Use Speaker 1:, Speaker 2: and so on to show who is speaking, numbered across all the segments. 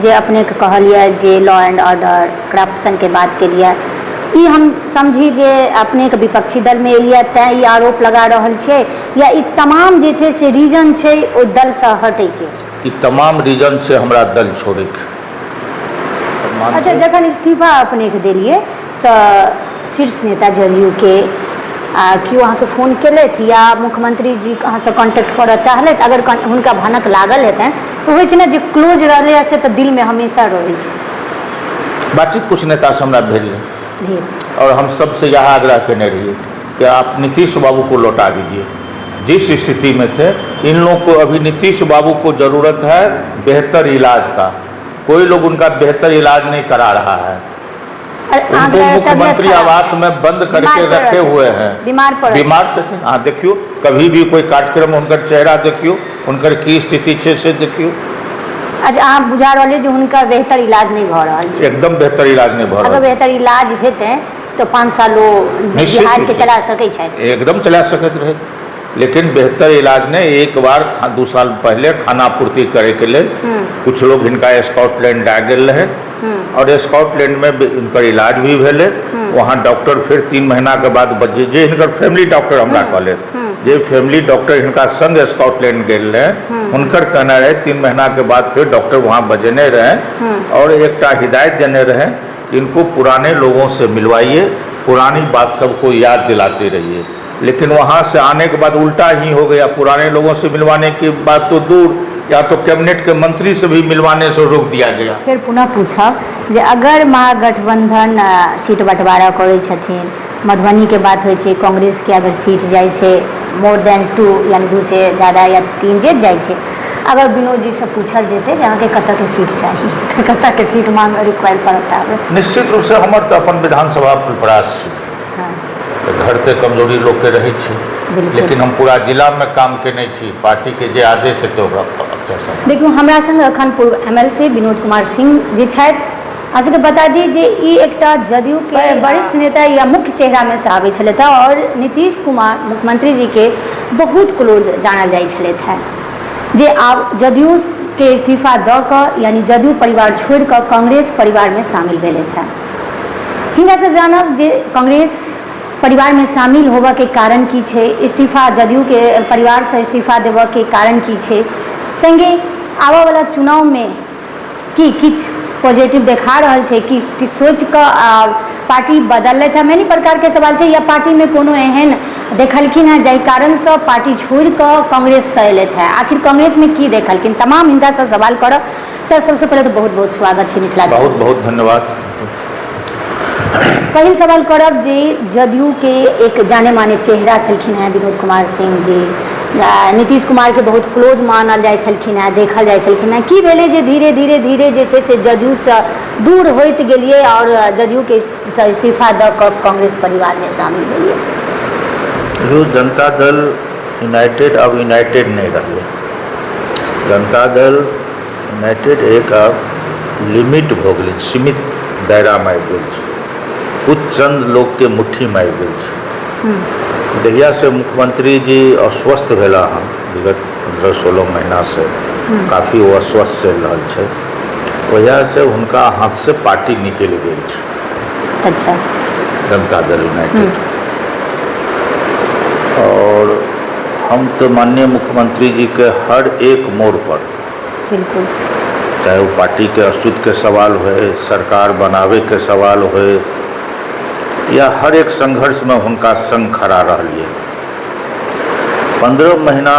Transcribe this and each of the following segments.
Speaker 1: जे अपने के कहलिए जे लॉ एंड ऑर्डर करप्शन के बात के लिए ई हम समझी जे अपने के विपक्षी दल में एलिए तैं ई आरोप लगा रहल छे या ई तमाम जे छे से रीजन छे ओ दल से हटे के
Speaker 2: ई तमाम रीजन छे हमरा दल छोड़े के।
Speaker 1: अच्छा जखन इस्तीफा अपने के दिलिए तो शीर्ष नेता जदयू के क्यों अहाँ के फोन केलथि या मुख्यमंत्री जी अहाँ से कांटेक्ट करऽ चाहलथि अगर हुनका भनक लागल हेतनि तो होइ छै ने जे क्लोज रहले से तो दिल में हमेशा रहे छै।
Speaker 2: बातचीत कुछ नेता से हमरा भेल और हम सबसे यह आग्रह करने रहिए कि आप नीतीश बाबू को लौटा दीजिए। जिस स्थिति में थे इन लोगों को अभी नीतीश बाबू को जरूरत है बेहतर इलाज का, कोई लोग उनका बेहतर इलाज नहीं करा रहा है। उनको मुख्यमंत्री आवास में बंद करके रखे हुए हैं, बीमार से हाँ देखियो कभी भी कोई कार्यक्रम उनका चेहरा देखियो उनकर की स्थिति छे से देखियो।
Speaker 1: अच्छा आप बुझा रहे जो उनका बेहतर इलाज नहीं भ रहा है,
Speaker 2: एकदम बेहतर इलाज नहीं भ रहा।
Speaker 1: अगर बेहतर इलाज हेते तो 5 साल बिहार के चला सके छथि,
Speaker 2: एकदम चला सकते रहे, लेकिन बेहतर इलाज ने एक बार 2 साल पहले खाना पूर्ति करे के लिए कुछ लोग इनका स्कॉटलैंड आ गए रहे और स्कॉटलैंड में इनकर इलाज भी भेले। वहाँ डॉक्टर फिर 3 महीना के बाद बजे जे इनकर फैमिली डॉक्टर हमरा कहले जे फैमिली डॉक्टर इनका संग स्कॉटलैंड गए रहे उनकर कहना रहे 3 महीना के बाद फिर डॉक्टर वहाँ बजने रहे और एक हिदायत देने रहे इनको पुराने लोगों से मिलवाइए, पुरानी बात सबको याद दिलाते रहिए। लेकिन वहाँ से आने के बाद उल्टा ही हो गया, पुराने लोगों से मिलवाने की बात तो दूर, या तो कैबिनेट के मंत्री से भी मिलवाने से रोक दिया गया।
Speaker 1: फिर पुनः पूछा जे अगर महागठबंधन सीट बंटवारा करे छथिन, मधुबनी के बात होइ छै, कांग्रेस के अगर सीट जाय छै मोर देन 2 यानी 2 से ज़्यादा या 3 जीत जाय छै, अगर विनोद जी से पूछल जेते जे अहाँ के कतऽ के सीट चाहिए कतऽ के सीट मांग रिक्वायर करऽ चाहबै,
Speaker 2: निश्चित रूप से हमर तो अपन विधानसभा प्रयास घर से कमजोरी लोग के रही छी, लेकिन हम पूरा जिला में काम केने छी, पार्टी के जे आदेश है तो
Speaker 1: देखियो हमरा संग अखन पूर्व एमएलसी विनोद कुमार सिंह जी छथि। अहाँ सबके बता दी जे ई एकटा जदयू के वरिष्ठ नेता या मुख्य चेहरा में से आबै छलथि और नीतीश कुमार मुख्यमंत्री जी के बहुत क्लोज जानल जाइ छलथि है, जे आब जदयू के इस्तीफा दऽ कऽ यानी जदयू परिवार छोड़ कऽ कांग्रेस परिवार में शामिल भेलथि है। हिनका से जानब जे कांग्रेस परिवार में शामिल होबऽ के कारण की छै, इस्तीफा जदयू के परिवार से इस्तीफा देबऽ के कारण की छै, संगे आबऽ वाला चुनाव में की किछ पॉजिटिव देखा रहल छै कि सोच कऽ पार्टी बदलत है, मैनी प्रकार के सवाल छै, या पार्टी में कोनो एहन देखलखिन है जाहि कारण से पार्टी छोड़ कऽ कांग्रेस से एलथि है, आखिर कांग्रेस में की देखलखिन, तमाम हिनका से सवाल करब। सर सबसे पहले तो बहुत बहुत स्वागत है मिथिला,
Speaker 2: बहुत बहुत धन्यवाद।
Speaker 1: पहिल सवाल करब जे जदयू के एक जाने माने चेहरा छलखिन हैं विनोद कुमार सिंह जी, नीतीश कुमार के बहुत क्लोज मानल जाइ छलखिन हैं, देखल जाइ छलखिन हैं, की भेलै जे धीरे धीरे जे छै से जदयू से दूर होइत गेलिए और जदयू के इस्तीफा दऽ कऽ कांग्रेस परिवार में शामिल भेलिए?
Speaker 2: जो जनता दल यूनाइटेड अब यूनाइटेड नहीं रहे, जनता दल यूनाइटेड एक अब लिमिट भऽ गेलै, सीमित दायरा में आबि गेल छै, कुछ चंद लोग के मुट्ठी में आबि गेल छै। जहिया से मुख्यमंत्री जी अस्वस्थ भेला हन विगत 15-16 महीना से काफ़ी वो अस्वस्थ चल रहा है, वजह से उनका हाथ से पार्टी निकल गई है।
Speaker 1: अच्छा,
Speaker 2: जनता दल यूनाइटेड। और हम तो माननीय मुख्यमंत्री जी के हर एक मोड़ पर,
Speaker 1: बिल्कुल,
Speaker 2: चाहे वो पार्टी के अस्तित्व के सवाल होए, सरकार बनावे के सवाल होए, या हर एक संघर्ष में उनका संग खड़ा रहिए। 15 महीना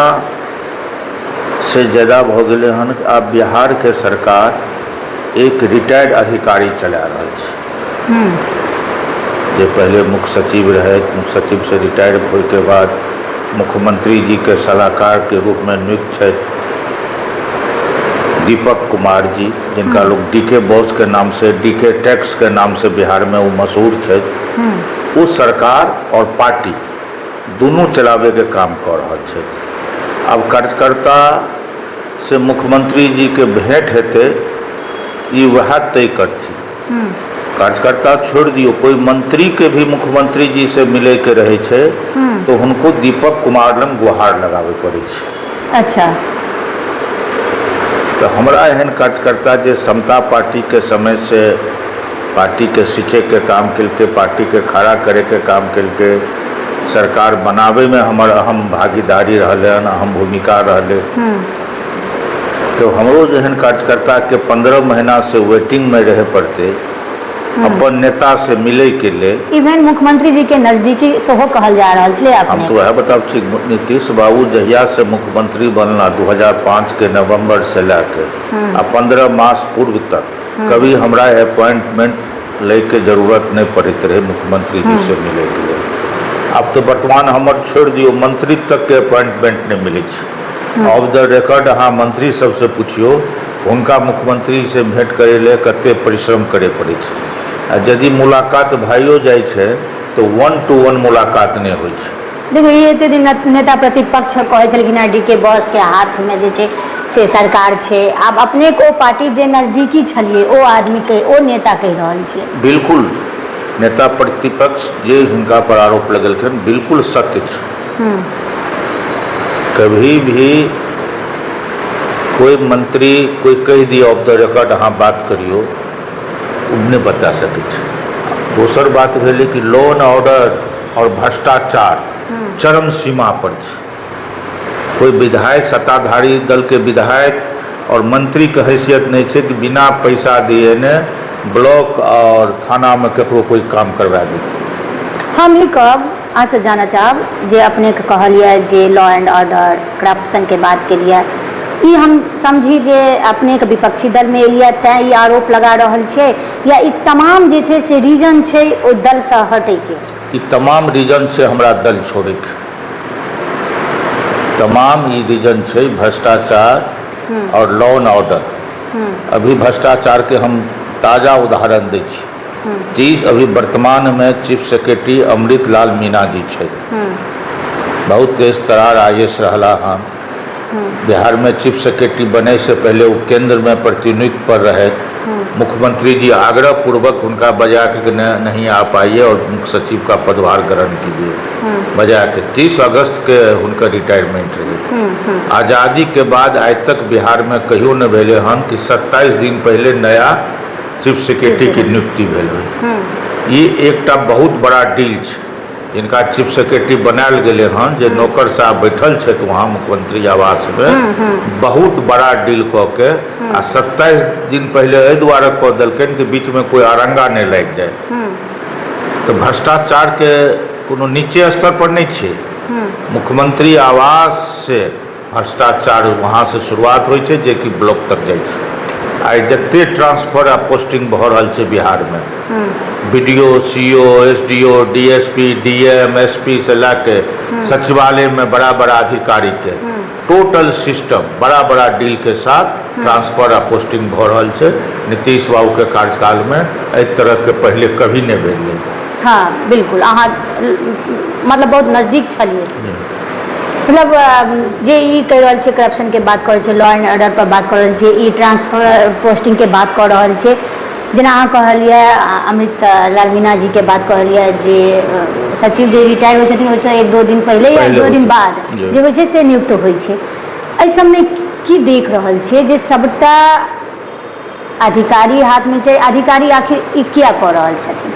Speaker 2: से ज़्यादा हो गए हन अब बिहार के सरकार एक रिटायर्ड अधिकारी चला रहा है, जो पहले मुख्य सचिव रहे, मुख्य सचिव से रिटायर होने के बाद मुख्यमंत्री जी के सलाहकार के रूप में नियुक्त है दीपक कुमार जी, जिनका लोग डीके बॉस के नाम से, डीके टैक्स के नाम से बिहार में वो मशहूर है। वो सरकार और पार्टी दोनों चलावे के काम कर रहा है। अब कार्यकर्ता से मुख्यमंत्री जी के भेंट हेते ये वह तय करती, कार्यकर्ता छोड़ दियो, कोई मंत्री के भी मुख्यमंत्री जी से मिले के रहे छे तो उनको दीपक कुमार लंग गुहार लगावे पड़े छे।
Speaker 1: अच्छा,
Speaker 2: तो हमारा एहन कार्यकर्ता जे समता पार्टी के समय से पार्टी के सींचे के काम के पार्टी के खड़ा करे के काम के सरकार बनावे में हमार अहम भागीदारी रहले, अहम भूमिका रहले। तो हमरो जहन कार्यकर्ता के 15 महीना से वेटिंग में रहे पड़ते अपन नेता से मिले के लिए।
Speaker 1: इवन मुख्यमंत्री जी के नजदीकी सेहो कहल जा रहा है।
Speaker 2: हम तो वह बताब छी, नीतीश बाबू जहिया से मुख्यमंत्री बनला 2005 के नवंबर से लेके आ 15 मास पूर्व तक कभी हमरा अपॉइंटमेंट ले के जरूरत नहीं पड़ते रहे मुख्यमंत्री जी से मिले के लिए। अब तो वर्तमान हमर छोड़ दियो मंत्री तक के अपॉइंटमेंट नहीं मिले। ऑफ द रिकॉर्ड अहाँ मंत्री सबसे पूछियो उनका मुख्यमंत्री से भेंट करे ले कते परिश्रम करे पड़े। यदि मुलाकात भाइयो जाए छे तो 1-to-1 मुलाकात नहीं होई छे।
Speaker 1: देखो ये एते दिन नेता प्रतिपक्ष कहे छलखिन डी के बॉस के हाथ में जे छे से सरकार छे। अब अपने को पार्टी जे नजदीकी छलिए ओ आदमी के ओ नेता कह रहल छे।
Speaker 2: बिल्कुल नेता प्रतिपक्ष जे हिनका पर आरोप लगलखिन बिल्कुल सत्य छे। कभी भी कोई मंत्री कोई कह दिए ऑफ द रिकॉर्ड अहाँ बात करियो नहीं बता सके। दोसर बात भेले कि लॉ एंड ऑर्डर और भ्रष्टाचार चरम सीमा पर छे। कोई विधायक सत्ताधारी दल के विधायक और मंत्री के हैसियत नहीं छे कि बिना पैसा दिए ने ब्लॉक और थाना में ककरो कोई काम करवा देते।
Speaker 1: हम ही कब आज से जाना चाहब जे अपने के कहलिए जे लॉ एंड ऑर्डर करप्शन के बात के लिए ई हम समझी जे अपने के विपक्षी दल में एलिए तैं ई आरोप लगा रहल छे या ई तमाम जे छे से रीजन छे ओ दल से हटे के?
Speaker 2: ई तमाम रीजन छे हमरा दल छोड़े के। तमाम ई रीजन छे भ्रष्टाचार और लॉ एंड ऑर्डर। अभी भ्रष्टाचार के हम ताज़ा उदाहरण दै छी। अभी वर्तमान में चीफ सेक्रेटरी अमृत लाल मीणा जी छे, बहुत तेज तरार आईएएस रहला हन। बिहार में चीफ सेक्रेटरी बने से पहले वो केंद्र में प्रतिनिधित्व पर रहे। मुख्यमंत्री जी आग्रह पूर्वक उनका बजा के नहीं आ पाइए और मुख्य सचिव का पदभार ग्रहण कीजिए बजा के 30 अगस्त के उनका रिटायरमेंट रही। आज़ादी के बाद आज तक बिहार में कहियो न भेले हन कि 27 दिन पहले नया चीफ सेक्रेटरी की नियुक्ति भेल। ये एक बहुत बड़ा डील है जिनका चीफ सेक्रेटरी बनायल गए हन जे नौकर साहब बैठल छे वहाँ मुख्यमंत्री आवास में बहुत बड़ा डील कऽ के आ 27 दिन पहले एहि दुआरे कऽ देलकनि कि बीच में कोई अरंगा नहीं लग जाए। तो भ्रष्टाचार के कोनो नीचे स्तर पर नहीं छे। मुख्यमंत्री आवास से भ्रष्टाचार वहाँ से शुरुआत होइ छे जे कि ब्लॉक तक जाए छे। आई जते ट्रांसफर आ पोस्टिंग भऽ रहल छे बिहार में BDO CO SDO DSP DM SP से लाके सचिवालय में बड़ा बड़ा अधिकारी के टोटल सिस्टम बड़ा बड़ा डील के साथ ट्रांसफर आ पोस्टिंग भऽ रहल छे। नीतीश बाबू के कार्यकाल में एहि तरह के पहले कभी नहीं भेल।
Speaker 1: हाँ बिल्कुल अहाँ मतलब बहुत नजदीक छलिए। मतलब जे ई कह रहल छे करप्शन के बात कर लॉ एंड ऑर्डर पर बात कर रहल छे ई ट्रांसफर पोस्टिंग के बात कर रहल छे जेना अहाँ कहलिए अमृत लाल मीणा जी के बात कहलिए जे सचिव जे रिटायर होइ छथिन ओहिसँ 1-2 दिन पहले या 1-2 दिन बाद जे होइ छे से नियुक्त होइ छे। एहि सबमे की देख रहल छे जे सबटा अधिकारी हाथ में छे। अधिकारी आखिर ई क्या कऽ रहल छथिन?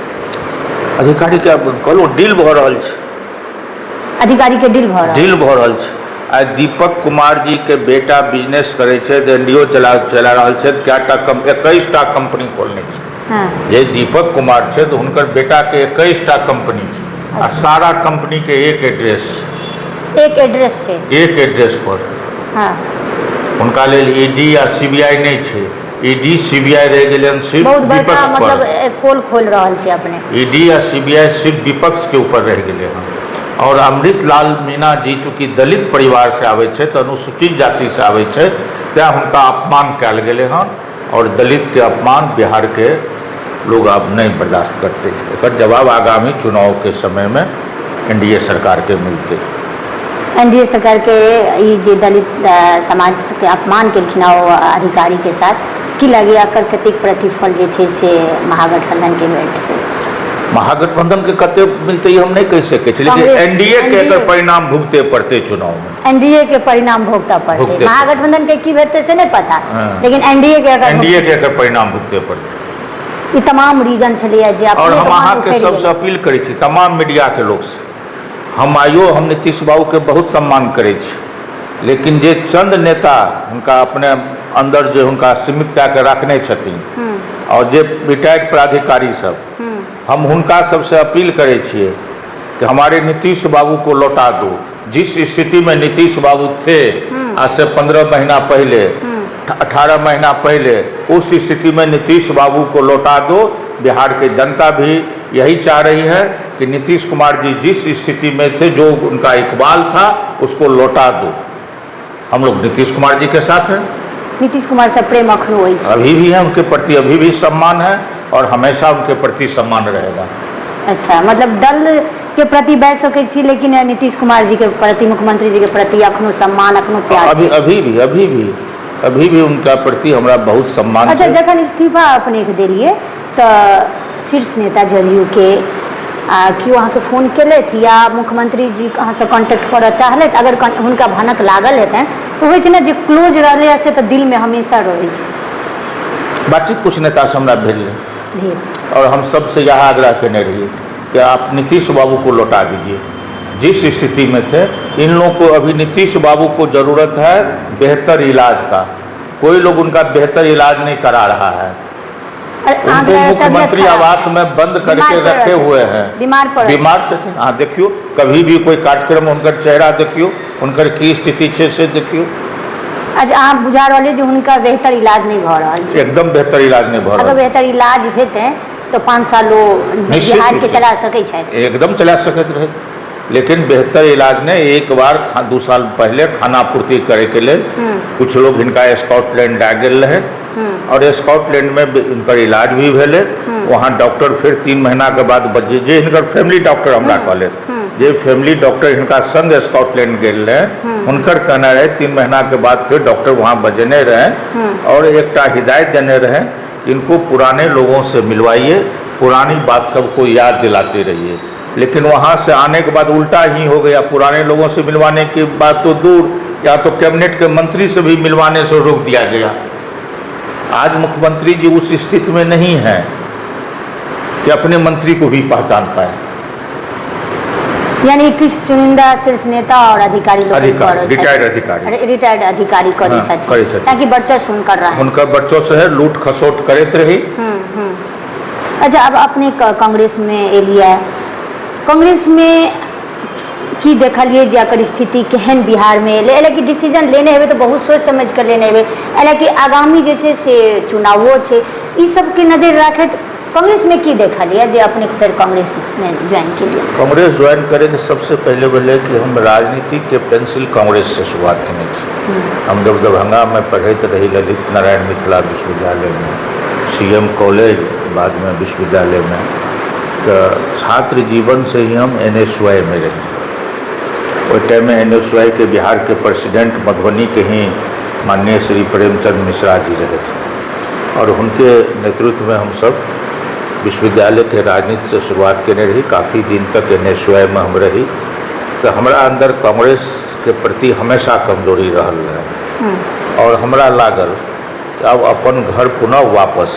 Speaker 2: अधिकारी के कहलो डील भऽ रहल छे।
Speaker 1: अधिकारी के डील भऽ रहल
Speaker 2: छे। आई दीपक कुमार जी के बेटा बिजनेस करे छे एनडीओ चला रहल छे। क्याटा 21टा कंपनी खोलने छे। जे दीपक कुमार छे तो उनकर बेटा के 21टा कंपनी छे आ सारा कंपनी के एक एड्रेस छे। एक एड्रेस पर उनका लेल ईडी या सीबीआई नहीं छे। ईडी सीबीआई रह गेलन सिर्फ
Speaker 1: बहुत बड़ा
Speaker 2: विपक्ष पर।
Speaker 1: मतलब पोल खोल रहल छे अपने।
Speaker 2: ईडी या सीबीआई सिर्फ विपक्ष के ऊपर रह गेले हैं। और अमृत लाल मीणा जी चूँकि दलित परिवार से आवे छे तो अनुसूचित जाति से आवे छे तैं हुनका अपमान कयल गेले हैं और दलित के अपमान बिहार के लोग अब नहीं बर्दाश्त करते। एकर जवाब आगामी चुनाव के समय में एनडीए सरकार के मिलते।
Speaker 1: एनडीए सरकार के ई जे दलित समाज के अपमान केलखिन अधिकारी के साथ की लगे एकर कतेक प्रतिफल जे छे से महागठबंधन के भेटतै?
Speaker 2: महागठबंधन के कते मिलते ही हम नहीं कह सके छी, लेकिन
Speaker 1: कांग्रेस-
Speaker 2: एनडीए के
Speaker 1: NDA
Speaker 2: एकर परिणाम भुगते पड़ते चुनाव में।
Speaker 1: एनडीए के परिणाम भोगता पड़ते,
Speaker 2: भुगते
Speaker 1: महागठबंधन के की भेटते से नहीं पता,
Speaker 2: हाँ।
Speaker 1: लेकिन एनडीए के अगर
Speaker 2: एनडीए के एकर परिणाम भुगते पड़ते।
Speaker 1: ई तमाम रीजन छलिए जे अपने
Speaker 2: और हम
Speaker 1: तमाम
Speaker 2: अहाँ के
Speaker 1: उखड़ि
Speaker 2: सबसे
Speaker 1: गेलै।
Speaker 2: अपील करै छी तमाम मीडिया के लोग से, हम आइयो हम नीतीश बाबू के बहुत सम्मान करै छी, लेकिन जे चंद नेता हुनका अपने अंदर जे हुनका सीमित कए के रखने छथिन और जे रिटायर्ड प्राधिकारी सब, हम हुनका सबसे अपील करै छियै कि हमारे नीतीश बाबू को लौटा दो। जिस स्थिति में नीतीश बाबू थे आज से 15 महीना पहले, 18 महीना पहले, उस स्थिति में नीतीश बाबू को लौटा दो। बिहार के जनता भी यही चाह रही है कि नीतीश कुमार जी जिस स्थिति में थे, जो उनका इकबाल था, उसको लौटा दो। हम लोग नीतीश कुमार जी के साथ हैं,
Speaker 1: नीतीश कुमार से प्रेम अखनो होइ छै।
Speaker 2: अभी भी है, उनके प्रति अभी भी सम्मान है और हमेशा उनके प्रति सम्मान रहेगा।
Speaker 1: अच्छा, मतलब दल के प्रति बैठ सकै छी, लेकिन नीतीश कुमार जी के प्रति, मुख्यमंत्री जी के प्रति अखनो सम्मान, अखनो प्यार छै।
Speaker 2: अभी भी उनका प्रति हमरा बहुत सम्मान
Speaker 1: अच्छा,
Speaker 2: छै।
Speaker 1: जखन इस्तीफा अपने के देलिए तो शीर्ष नेता जदयू के केओ अहाँके फोन केलथि या मुख्यमंत्री जी अहाँसँ कॉन्टेक्ट करऽ चाहलथि? अगर हुनका भनक लागल हेतनि तो होइ छै ने जे क्लोज रहलै से तो दिल में हमेशा रहै छै।
Speaker 2: बातचीत कुछ नेता से हमरा भेल
Speaker 1: भेल
Speaker 2: और हम सबसे यह आग्रह करने रहिए कि आप नीतीश बाबू को लौटा दीजिए। जिस स्थिति में थे, इन लोगों को अभी नीतीश बाबू को जरूरत है बेहतर इलाज का। कोई लोग उनका बेहतर इलाज नहीं करा रहा है। उनको मुख्यमंत्री आवास में बंद करके रखे हुए हैं। बीमार छथिन। हाँ, देखियो कभी भी कोई कार्यक्रम उनकर चेहरा देखियो, उनकर की स्थिति छै से देखियो।
Speaker 1: अच्छा, अहाँ बुझा रहलिए जे हुनका बेहतर इलाज नहीं भऽ रहल छै।
Speaker 2: एकदम बेहतर इलाज नहीं भऽ रहल।
Speaker 1: अगर बेहतर इलाज हेतै तो 5 साल ओ बिहार के चला सकै छथि।
Speaker 2: एकदम चला सकैत रहे, लेकिन बेहतर इलाज ने एक बार 2 साल पहले खाना पूर्ति करे के लिए कुछ लोग इनका स्कॉटलैंड आ गेल रहे और स्कॉटलैंड में इनकर इलाज भी भेले। वहाँ डॉक्टर फिर 3 महीना के बाद बजे जे इनकर फैमिली डॉक्टर हमरा कहले, जे फैमिली डॉक्टर इनका संग स्कॉटलैंड गेल रहे, उनकर कहना रहे 3 महीना के बाद फिर डॉक्टर वहाँ बजने रहे और एक हिदायत देने रहे, इनको पुराने लोगों से मिलवाइए, पुरानी बात सबको याद दिलाते रहिए। लेकिन वहाँ से आने के बाद उल्टा ही हो गया। पुराने लोगों से मिलवाने की बात तो दूर, या तो कैबिनेट के मंत्री से भी मिलवाने से रोक दिया गया। आज मुख्यमंत्री जी उस स्थिति में नहीं है कि अपने मंत्री को भी पहचान पाए।
Speaker 1: यानी किस चुनिंदा शीर्ष नेता और अधिकारी लोग
Speaker 2: रिटायर्ड
Speaker 1: अधिकारी करै छथिन ताकि वर्चस्व हुनकर रहे,
Speaker 2: उनका वर्चस्व है, लूट खसोट करैत रही।
Speaker 1: अच्छा, अब अपने कांग्रेस में एलिए, कांग्रेस में की देखलिए जे एकर स्थिति केहन बिहार में एलै? एलै कि डिसीजन लेने हेबै तो बहुत सोच समझ कर लेने हेबै, एलै कि आगामी जे छै से चुनावो छै, ई सब के नजर राखैत कांग्रेस में की देखलिए जे अपने फिर कांग्रेस में ज्वाइन किए?
Speaker 2: कांग्रेस ज्वाइन करे के सबसे पहले बोले कि हम राजनीति के पेंसिल कांग्रेस से शुरुआत करने छी। हम जब दरभंगा में पढ़ते रही ललित नारायण मिथिला विश्वविद्यालय में, CM कॉलेज, बाद में विश्वविद्यालय में, तो छात्र जीवन से ही हम NSY में रहे। उस टाइम में NSY के बिहार के प्रेसिडेंट मधुबनी के ही माननीय श्री प्रेमचंद मिश्रा जी रहे थे और उनके नेतृत्व में हम सब विश्वविद्यालय के राजनीति से शुरुआत करने रही। काफ़ी दिन तक NSY में हम रही, तो हमारा अंदर कांग्रेस के प्रति हमेशा कमजोरी रहल है और हमरा लागल कि अब अपन घर पुनः वापस,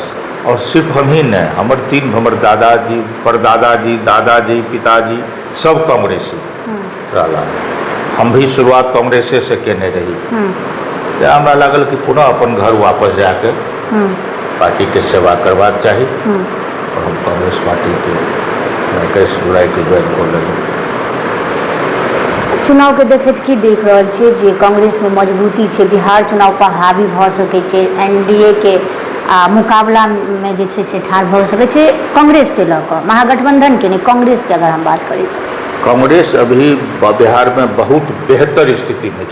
Speaker 2: और सिर्फ हम ही नहीं, हमर दादाजी, परदादाजी, दादाजी, पिताजी सब कांग्रेसी रहा। हम भी शुरुआत कांग्रेसे से केने रही। तो हमरा लागल कि पुनः अपन घर वापस जाके पार्टी के सेवा करबाक चाहिए और हम कांग्रेस पार्टी के 21 जुलाई के ज्वाइन कर लेंगे।
Speaker 1: चुनाव के देखैत की देख रहल छियै जे कांग्रेस में मजबूती छै, बिहार चुनाव पर हावी भऽ सकै छै, NDA के मुकाबला में जे छै से ठाढ़ भऽ सकै छै कांग्रेस के लऽ कऽ, महागठबंधन के नहीं, कांग्रेस के अगर हम बात करी तो
Speaker 2: कांग्रेस अभी बिहार में बहुत बेहतर स्थिति में है।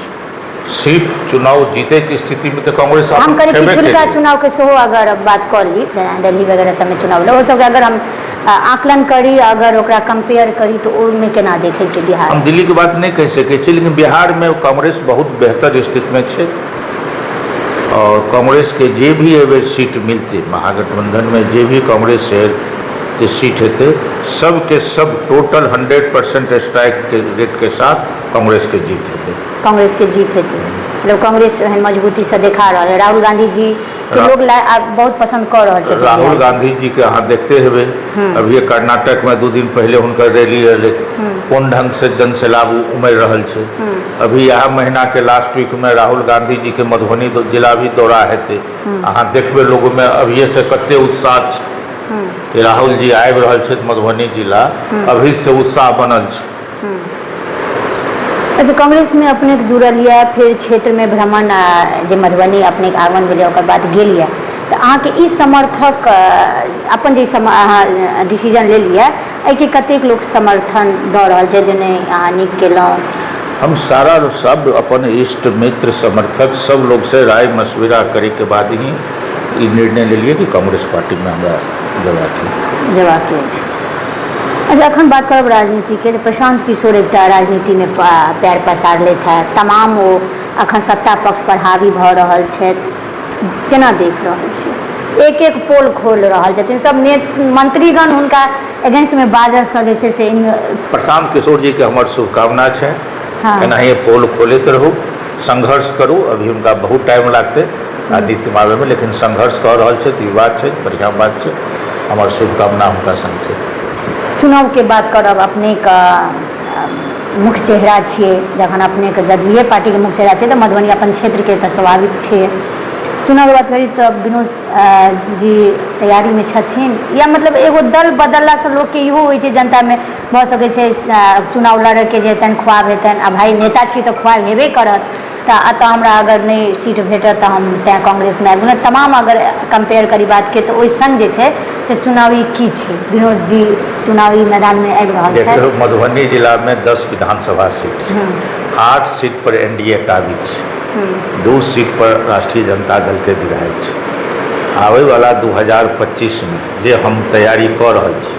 Speaker 2: सीट चुनाव जीते की स्थिति में तो कांग्रेस
Speaker 1: हम करीब पिछुलका चुनाव के सेहो अगर बात करी, दिल्ली वगैरह सब में चुनाव वो सब अगर हम आकलन करी, अगर ओकरा कंपेयर करी तो ओहिमे केना देखे छै बिहार?
Speaker 2: हम दिल्ली की बात नहीं कह सके छी, लेकिन बिहार में कांग्रेस बहुत बेहतर स्थिति में है और कांग्रेस के जे भी एवं सीट मिलती, महागठबंधन में जे भी कांग्रेस से के सीट हेतु सब के सब टोटल 100% स्ट्राइक के रेट के साथ कांग्रेस के जीत हेतु।
Speaker 1: कांग्रेस के जीत हेतु मतलब कांग्रेस एहन मजबूती से देखा रहा है। राहुल गांधी जी के लोग बहुत पसंद कर रहे हैं।
Speaker 2: राहुल गांधी जी के अहाँ देखते हुए अभी कर्नाटक में 2 दिन पहले उनका रैली रहे, कौन ढंग से जनसैलाब उमड़ रहा है। अभी यह महीना के लास्ट वीक में राहुल गांधी जी के मधुबनी जिला भी दौरा हेतु। अहाँ देखबे लोगों में अभी से कते उत्साह कि राहुल जी आबि रहल छथि मधुबनी जिला, अभी से उत्साह बनल छै।
Speaker 1: अच्छा, कांग्रेस में अपने के जुड़ल है, फिर क्षेत्र में भ्रमण जे मधुबनी अपने के आगमन भेल ओकर बाद गेल है, तो अहाँ के ई समर्थक अपन जे डिसीजन ले लिया एहि के कतेक लोग समर्थन दऽ रहल छै जे नहीं अहाँ नीक केलहुँ?
Speaker 2: हम सारा सब अपन इष्ट मित्र समर्थक सब लोग से राय मशविरा करे के बाद ही ई निर्णय ले लिए कि कांग्रेस पार्टी में हमरा
Speaker 1: जवाब के। अच्छा, अखन बात करब राजनीति के। प्रशांत किशोर एक राजनीति में पैर पसार लेता है, तमाम वो अखन सत्ता पक्ष पर हावी भ रहल छथि, केना देख रहल छी? एक एक पोल खोल रहल छथिन, सब मंत्रीगण हुनका अगेंस्ट में बाजल से जे से
Speaker 2: प्रशांत किशोर जी के हमर शुभकामना है।
Speaker 1: हाँ।
Speaker 2: एनाही पोल खोलते रहू, संघर्ष करू। अभी उनका बहुत टाइम लगते आदित्य आबे में, लेकिन संघर्ष कर रहल छै, ई बात छै, बढ़िया बात छै। हमर शुभकामना हुनका संग छै।
Speaker 1: चुनाव के बात करब, अपने का मुख्य चेहरा छिए, जखन अपने के जदयू पार्टी के मुख्य चेहरा छै तो मधुबनी अपन क्षेत्र के तो स्वाभाविक छै। चुनाव के बात करी तो विनोद जी तैयारी में छथिन, या मतलब एगो दल बदलला से लोग के इहो होइ छै जनता में भ सकै छै चुनाव लड़े के जे तन ख्वाब हेतन, आ भाई नेता छी तो ख्वाब हेबे करत, तो अतः हमरा अगर नहीं सीट भेटत तो हम तैं कांग्रेस में आबि। तमाम अगर कंपेयर करी बात के तो ओइसन जे छै से चुनावी की छै, विनोद जी चुनावी मैदान में आबि रहल छै।
Speaker 2: मधुबनी जिला में 10 विधानसभा सीट, 8 सीट पर एनडीए काबिज छै, 2 सीट पर राष्ट्रीय जनता दल के विधायक छै। आवे वाला 2025 में जे हम तैयारी कर रहल छी,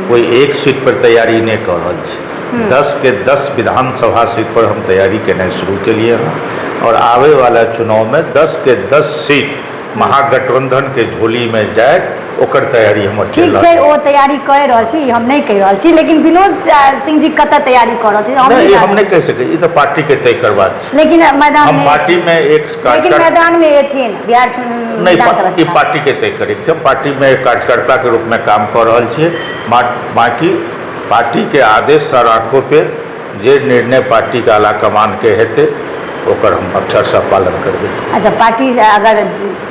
Speaker 2: कोई एक सीट पर तैयारी नहीं कर रहल छी, 10 के 10 विधानसभा सीट पर हम तैयारी करना शुरू के लिए हैं। और आवे वाला चुनाव में 10 के 10 सीट महागठबंधन के झोली में जाए, ओकर तैयारी हमर चल
Speaker 1: ठीक छै। ओ तैयारी कर रहल छी, हम नहीं कह रहल छी, लेकिन विनोद सिंह जी कत तैयारी कर रहल छी
Speaker 2: हम नहीं कह सके, ये तो पार्टी के तय कर बात छै।
Speaker 1: लेकिन मैदान
Speaker 2: हम पार्टी में एक
Speaker 1: लेकिन मैदान में एथिन बिहार
Speaker 2: नहीं, पार्टी पार्टी के तय करे छै। पार्टी में एक कार्यकर्ता के रूप में काम कर रहल छियै। बाकी पार्टी के आदेश और आँखों पे जे निर्णय पार्टी का आला कमान के हेतै ओकर हम अक्षरशः पालन करबे।
Speaker 1: अच्छा, पार्टी अगर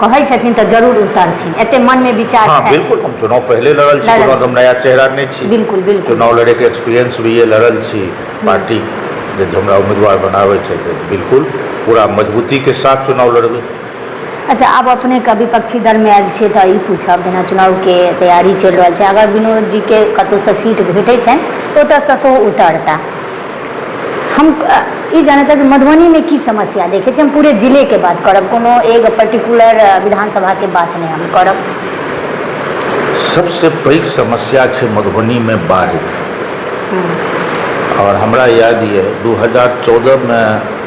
Speaker 1: कहै छथिन तो जरूर उतरथिन, एते मन में विचार
Speaker 2: हाँ,
Speaker 1: है?
Speaker 2: बिल्कुल। हम चुनाव पहले लड़ल छी, कोनो हम नया चेहरा नहीं छी।
Speaker 1: बिल्कुल बिल्कुल।
Speaker 2: चुनाव लड़े के एक्सपीरियंस भी ये लड़ल छी। पार्टी जे हमरा उम्मीदवार बनावे छै तो बिल्कुल पूरा मजबूती के साथ चुनाव लड़बे।
Speaker 1: अच्छा, अब अपने के विपक्षी दल में आयल छियै तो ई पूछब, जेना चुनाव के तैयारी चल रहल छै, अगर विनोद जी के कतौ से सीट भेटै छनि तो ओतऽ से सेहो उतरता। हम ई जानना चाहते मधुबनी में की समस्या देखे छे? हम पूरे जिले के बात करब, कोनो एक पर्टिकुलर विधानसभा के बात नहीं हम करब।
Speaker 2: सबसे पैघ समस्या छै मधुबनी में बाढ़। और हमरा याद ये 2014 में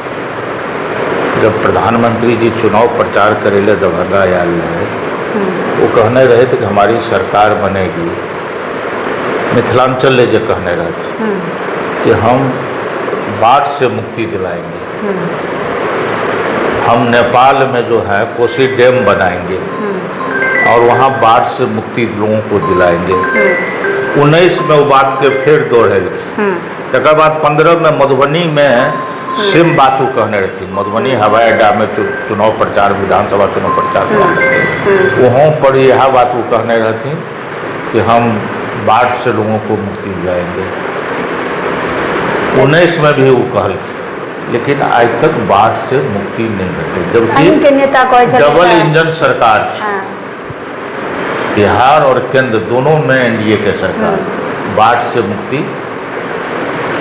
Speaker 2: जब प्रधानमंत्री जी चुनाव प्रचार करे ले दरभंगा आयल रहे, तो कहने रहे थे कि हमारी सरकार बनेगी, मिथिलांचल ले जो कहने रहे थे कि हम बाढ़ से मुक्ति दिलाएंगे, हम नेपाल में जो है कोसी डैम बनाएंगे और वहाँ बाढ़ से मुक्ति लोगों को दिलाएंगे। 19 में वो बात के फिर दोहरेलखिन। तकर बाद 15 में मधुबनी में सेम बात वो कहने रहती। मधुबनी हवाई अड्डा में चुनाव प्रचार, विधानसभा चुनाव प्रचार वहाँ पर यह बात वो कहने रहती कि हम बाढ़ से लोगों को मुक्ति दिलाएंगे। 19 में भी वो कहल, लेकिन आज तक बाढ़ से मुक्ति नहीं मिलती, जबकि डबल इंजन सरकार है, बिहार और केंद्र दोनों में एनडीए के सरकार। बाढ़ से मुक्ति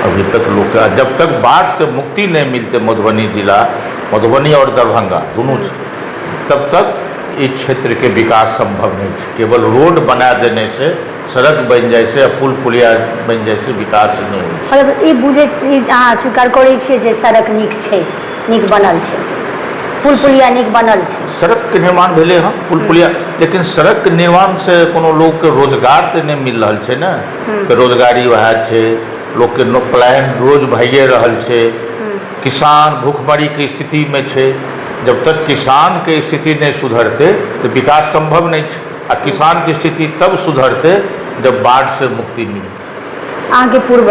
Speaker 2: अभी तक लोग, जब तक बाढ़ से मुक्ति नहीं मिलते मधुबनी जिला, मधुबनी और दरभंगा दोनों, तब तक इस क्षेत्र के विकास संभव नहीं है। केवल रोड बना देने से, सड़क बन जाए से, पुल पुलिया बन जाए से विकास नहीं हो।
Speaker 1: मतलब ई बुझे अहाँ स्वीकार करै छियै जे सड़क नीक छै, नीक बनल छै? पुल पुलिया नीक बनल छै,
Speaker 2: सड़क के निर्माण भेले हँ, पुल पुलिया, लेकिन सड़क के निर्माण से कोनो लोग के रोजगार तो नहीं मिल रहा है ना। तो रोजगारी वह है, लोग के पलायन रोज भइए रहल छै, किसान भूखमरी की स्थिति में छै। जब तक किसान के स्थिति नहीं सुधरते तो विकास संभव नहीं है। आ किसान की स्थिति तब सुधरते जब बाढ़ से मुक्ति मिलती।
Speaker 1: अहाँके पूर्व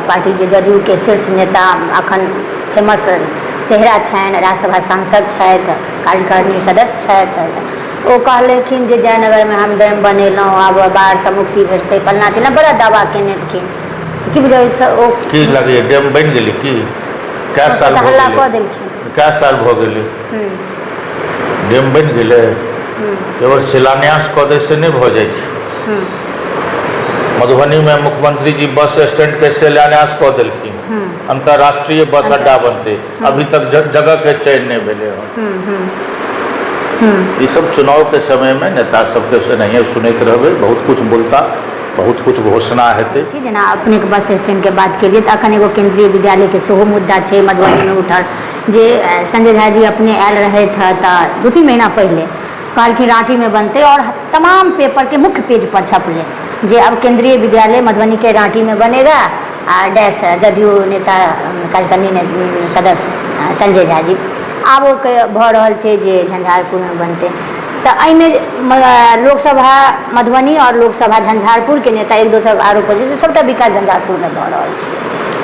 Speaker 1: पार्टी जे जदयू के शीर्ष नेता अखन फेमस चेहरा छनि, राज्यसभा सांसद छथि, कार्यकारिणी सदस्य छथि, ओ कहलखिन जे जयनगर में हम डैम बनेलहुँ, आब बाढ़ से मुक्ति भेटतै, फलना चिल्ला बड़ा दावा केने रहथिन। की बुझाइ ओ
Speaker 2: की लगे डैम बन गेलै की? कै साल
Speaker 1: हल्ला कऽ देलखिन,
Speaker 2: कै साल भऽ गेलै डैम बन गेलै? केवल शिलान्यास कऽ दै से नहीं भऽ जाइ छै। मधुबनी में मुख्यमंत्री जी बस स्टैंड के शिलान्यास कऽ देलखिन, अंतर्राष्ट्रीय बस अड्डा बनते, अभी तक जगह के चयन नहीं भेले हँ। ये सब चुनाव के समय में नेता सबके से नहीं सुनैत रहबै, बहुत कुछ बोलता, बहुत कुछ घोषणा हेतै।
Speaker 1: जेना अपने के बस स्टैंड के बात केलिए तो अखन एगो केंद्रीय विद्यालय के सेहो मुद्दा छै मधुबनी में उठल, जे संजय झा जी अपने आयल रहे थे तो 2-3 महीना पहले कहलखिन रांची में बनते, और तमाम पेपर के मुख्य पेज पर छपले जे अब केंद्रीय विद्यालय मधुबनी के रांची में बनेगा। डैश जदयू नेता कार्यकारिणी सदस्य संजय झा जी आब भऽ रहल छै जे झंझारपुर में बनते। तो एहिमे लोकसभा मधुबनी और लोकसभा झंझारपुर के नेता एक दोसर आरोप छै जे सबटा विकास झंझारपुर में भऽ रहल छै।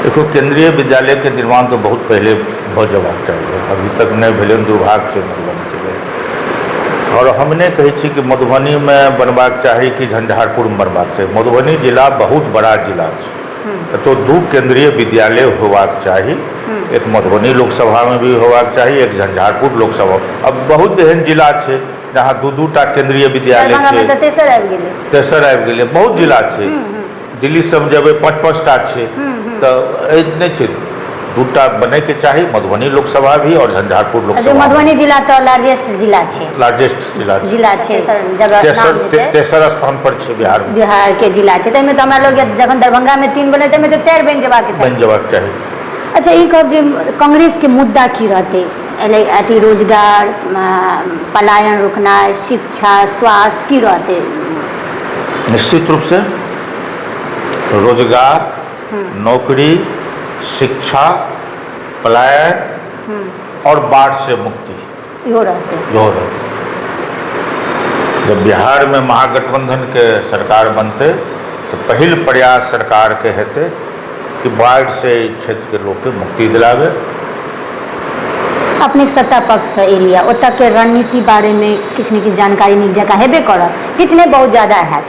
Speaker 2: देखो केंद्रीय विद्यालय के निर्माण तो बहुत पहले भऽ जयबाक चाहिए, अभी तक नहीं भेलै, दुर्भाग्य छै मधुबनी के लिए। और हमने कहे छी कि मधुबनी में बनबाक चाहिए कि झंझारपुर में बनबाक चाहिए। मधुबनी जिला बहुत बड़ा जिला है, तो 2 केंद्रीय विद्यालय होबाक चाहिए, एक मधुबनी लोकसभा में भी होबाक चाहिए, एक झंझारपुर लोकसभा। अब बहुत एहन जिला है जहाँ 2-2टा केंद्रीय विद्यालय छै, तेसर आबि गेलै, बहुत जिला छै। दिल्ली सब जब 5-5टा छै, तो नहीं छै, 2टा बने के चाहिए, मधुबनी लोकसभा भी और झंझारपुर लोकसभा।
Speaker 1: मधुबनी जिला तो लार्जेस्ट जिला छै, जिला छै, जगह
Speaker 2: तेसर स्थान पर छै बिहार
Speaker 1: के जिला छै। ताहिमे तो हमरा लोग जखन दरभंगा में 3 बने ताहिमे तो 4 बनि जेबाक
Speaker 2: चाहिए।
Speaker 1: अच्छा ई कहब जे कांग्रेस के मुद्दा की रहते, अथी रोजगार, पलायन रोकनाइ, शिक्षा, स्वास्थ्य की रहते?
Speaker 2: निश्चित रूप से रोजगार, नौकरी, शिक्षा, पलायन और बाढ़ से मुक्ति
Speaker 1: यो रहते।
Speaker 2: जब बिहार में महागठबंधन के सरकार बनते तो पहल प्रयास सरकार के हेते कि बाढ़ से क्षेत्र के लोग के मुक्ति दिलावे।
Speaker 1: अपने सत्ता पक्ष से एलिया ओतऽ के रणनीति बारे में किछु ने किछु जानकारी नीक जकाँ हेबे करत, किछु नहीं बहुत ज़्यादा हैत,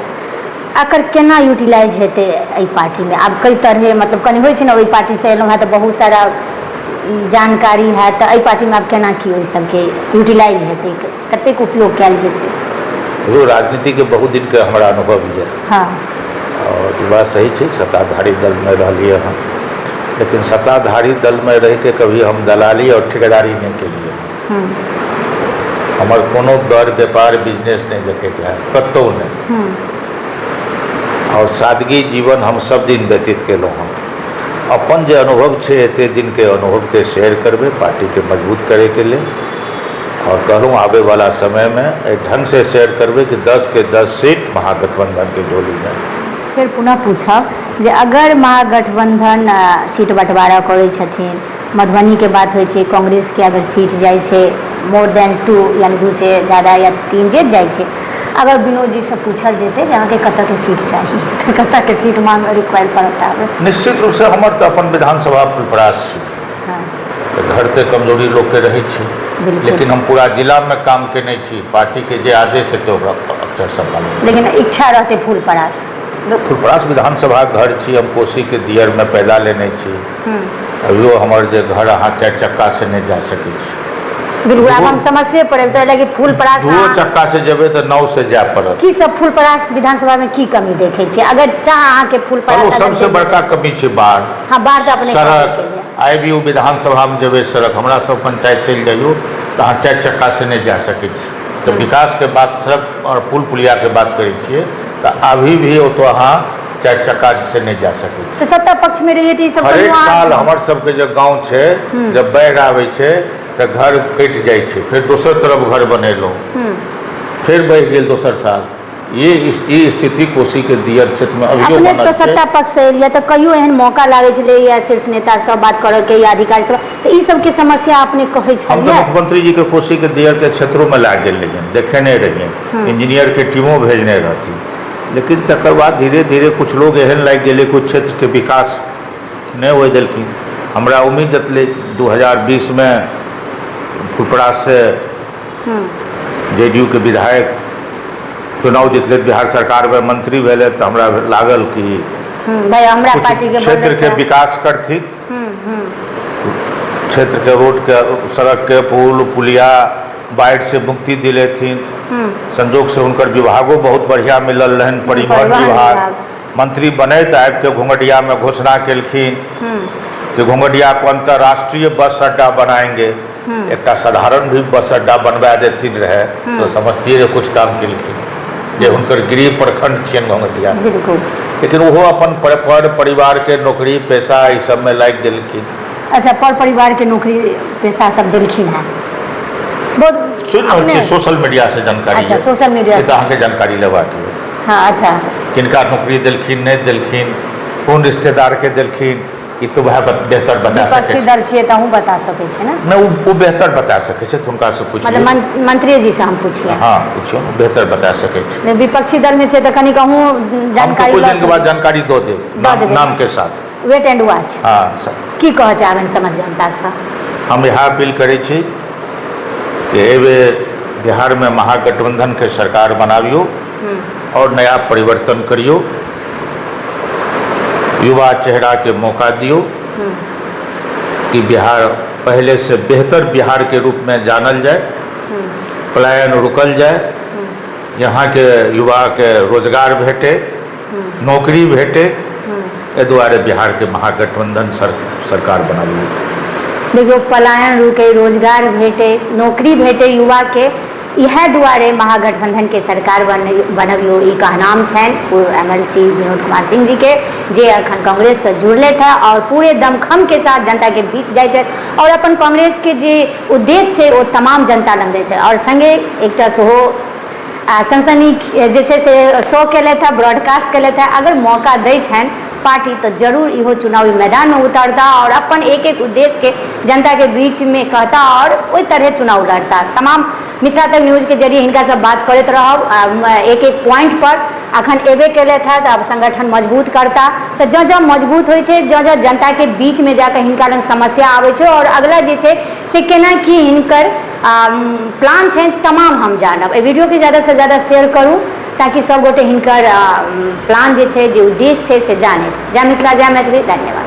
Speaker 1: आकर केना यूटिलाइज हेतै एहि पार्टी में? आब कई तरह मतलब कनि होइ छै ने, ओहि पार्टी से एलहुँ है तो बहुत सारा जानकारी है, तो एहि पार्टी में आब केना की ओहि सबके यूटिलाइज हेतै, कतेक उपयोग कयल जेतै?
Speaker 2: वो राजनीति के बहुत दिन के हमारा अनुभव है।
Speaker 1: हाँ,
Speaker 2: और ये बात सही है, सत्ताधारी दल में रहिए हम, लेकिन सत्ताधारी दल में रह के कभी हम दलाली और ठेकेदारी नहीं के लिए हमार कोनो दर व्यापार बिजनेस नहीं देखे चाहे कतौ नहीं, और सादगी जीवन हम सब दिन व्यतीत केलहुँ। हम अपन जो अनुभव है एते दिन के अनुभव के शेयर करबे पार्टी के मजबूत करे के लिए, और कहूँ आवे वाला समय में ढंग से शेयर करबे कि 10 के 10 सीट महागठबंधन के झोली में।
Speaker 1: फिर पुनः पूछब जे अगर महागठबंधन सीट बंटवारा करै छथिन, मधुबनी के बात होइ छै, कांग्रेस के अगर सीट जाइ छै मोर देन 2 यानी 2 से ज़्यादा या 3 जीत जाइ छै, अगर विनोद जी से पूछल जेतै जे अहाँके कतऽ के सीट चाहिए, कतऽ के सीट मांग रिक्वायर करऽ चाहबै?
Speaker 2: निश्चित रूप से हमर तो अपन विधानसभा फुलपरास छै, घर के कमजोरी लोग के रहे छी, लेकिन हम पूरा जिला में काम केने छी, पार्टी के जे आदेश है तो अक्सर सफल।
Speaker 1: लेकिन इच्छा रहते फुलपरास?
Speaker 2: फुलपरास विधानसभा घर छी, हम कोसी के दियर में पैदा लेने छी, अभियो हमार जे घर अहाँ 4 चक्का से नहीं जा सकै छी।
Speaker 1: बिल्कुल, आब हम समस्ये पड़े तो लगे फुलपरास
Speaker 2: 2 चक्का से जेबे तो 9 से जाय पड़त।
Speaker 1: की सब फुलपरास विधानसभा में की कमी देखे छी? अगर चाह अहाँ के फुलपरास
Speaker 2: सबसे बड़का कमी छै बाढ़।
Speaker 1: हाँ, बाढ़ तो अपने
Speaker 2: सड़क आई भी विधानसभा में जेबे सड़क हमरा सब पंचायत चल जाइयो तो अहाँ 4 चक्का से नहीं जा सकै छी। तो विकास के बात सड़क और पुल पुलिया के बात करै छियै तो अभी भी तो अहाँ 4 चक्का से नहीं जा सकै छी।
Speaker 1: तो सत्ता पक्ष में रहिए तो सब
Speaker 2: हर एक साल हमार सबके जो गाँव छै जब बाढ़ि आबै छै तो घर कटि जाइ छै, फिर दोसर तरफ घर बनेलहुँ, फिर बढ़ि गेल दोसर साल। ये स्थिति कोसी के दियर क्षेत्र में अभियो
Speaker 1: अपने
Speaker 2: बनल
Speaker 1: तो
Speaker 2: छै।
Speaker 1: सत्ता पक्ष से एलिए तो कहियो एहन मौका लागे छलै या शीर्ष नेता सब बात करे के या अधिकारी सब, तो ई सब के समस्या अपने कहे
Speaker 2: हम तो
Speaker 1: छलिए?
Speaker 2: मुख्यमंत्री जी के कोसी के दियर के क्षेत्रों में ला गेल रहिए, देखेने रहिए, इंजीनियर के टीमों भेजने रहती, लेकिन तकर बाद धीरे धीरे कुछ लोग एहन लग गए, कुछ क्षेत्र के विकास नहीं हो देलखिन। हमरा उम्मीद जतले 2020 में फुलपरास से जेडीयू के विधायक चुनाव जीतले, बिहार सरकार में मंत्री भेले, तो हमरा लागल कि
Speaker 1: भाई हमरा
Speaker 2: कुछ
Speaker 1: पार्टी के
Speaker 2: क्षेत्र के विकास करथी, क्षेत्र के रोड के, सड़क के, पुल पुलिया, बाढ़ से मुक्ति दिलेथिन। संजोग से उनकर विभागों बहुत बढ़िया मिलल रहन, परिवहन विभाग मंत्री बने तो आबि के घुंघटिया में घोषणा केलखिन कि घुंघटिया को अंतर्राष्ट्रीय बस अड्डा बनाएंगे। एक साधारण भी बस अड्डा बनवा देथिन रहे तो समझतिए रे कुछ काम केलखिन, जे हुनकर गृह प्रखंड छियन घुंघटिया, लेकिन वो अपन पर परिवार के नौकरी पेशा ई सब में लाग गेलखिन।
Speaker 1: अच्छा, पर परिवार के नौकरी पेशा सब देलखिन है, बहुत
Speaker 2: सुन सोशल मीडिया से जानकारी।
Speaker 1: अच्छा, सोशल मीडिया से
Speaker 2: अहाँ के जानकारी लेबाक है।
Speaker 1: हाँ, अच्छा,
Speaker 2: किनका नौकरी देलखिन नहीं देलखिन, कौन रिश्तेदार के देलखिन, ई तो वह बेहतर बता सकै
Speaker 1: विपक्षी दल छियै तऽ अहूँ बता सकै छै ना?
Speaker 2: नहीं, वो बेहतर बता सकै छै, हुनका से पूछिए।
Speaker 1: मतलब मंत्री जी से हम पूछिए?
Speaker 2: हाँ पूछियो, बेहतर बता सकै छै।
Speaker 1: विपक्षी दल में छै तऽ कनि कहूँ जानकारी
Speaker 2: कुछ दिन के बाद जानकारी दो दे नाम के साथ।
Speaker 1: Wait and watch.
Speaker 2: हाँ सर,
Speaker 1: की कह चाहबनि समझ जनता से?
Speaker 2: हम यह अपील करै छी कि एहि बेर बिहार में महागठबंधन के सरकार बनाबियो और नया परिवर्तन करियो, युवा चेहरा के मौका दियो कि बिहार पहले से बेहतर बिहार के रूप में जानल जाए, पलायन रुकल जाए, यहाँ के युवा के रोजगार भेटे, नौकरी भेटे, ए दुआरे बिहार के महागठबंधन सरकार बनाबियो।
Speaker 1: देखियो, पलायन रुके, रोजगार भेटे, नौकरी भेटे युवा के, इएह दुआरे महागठबंधन के सरकार बनबियो, ई कहनाम छनि पूर्व एमएलसी विनोद कुमार सिंह जी के, जे अखन कांग्रेस से जुड़ले थे और पूरे दमखम के साथ जनता के बीच जाय छै और अपन कांग्रेस के जे उद्देश्य छै ओ तमाम जनता लग दै छै। और संगे एकटा सेहो सनसनी जे छै से शो केले थे, ब्रॉडकास्ट केले थे, अगर मौका दै छनि पार्टी तो जरूर इहो चुनावी मैदान में उतरता और अपन एक एक उद्देश्य के जनता के बीच में कहता और ओहि तरह चुनाव लड़ता। तमाम मिथिला तक न्यूज के जरिए हिनका सब बात करते रहब, एक एक पॉइंट पर अखन एबे केले था तो अब संगठन मजबूत करता, तो जँ जँ मजबूत होइ छै, जँ जँ जनता के बीच में जाकर हिनका लग समस्या आबै छै और अगला जे छै से केना की हिनकर प्लान छै तमाम हम जानब। एहि वीडियो के ज़्यादा से ज़्यादा शेयर करूँ ताकि सब गोटे हिनकर प्लान जे छै, जे उद्देश्य छै से जाने। जय मिथिला, जय मैथिली, धन्यवाद।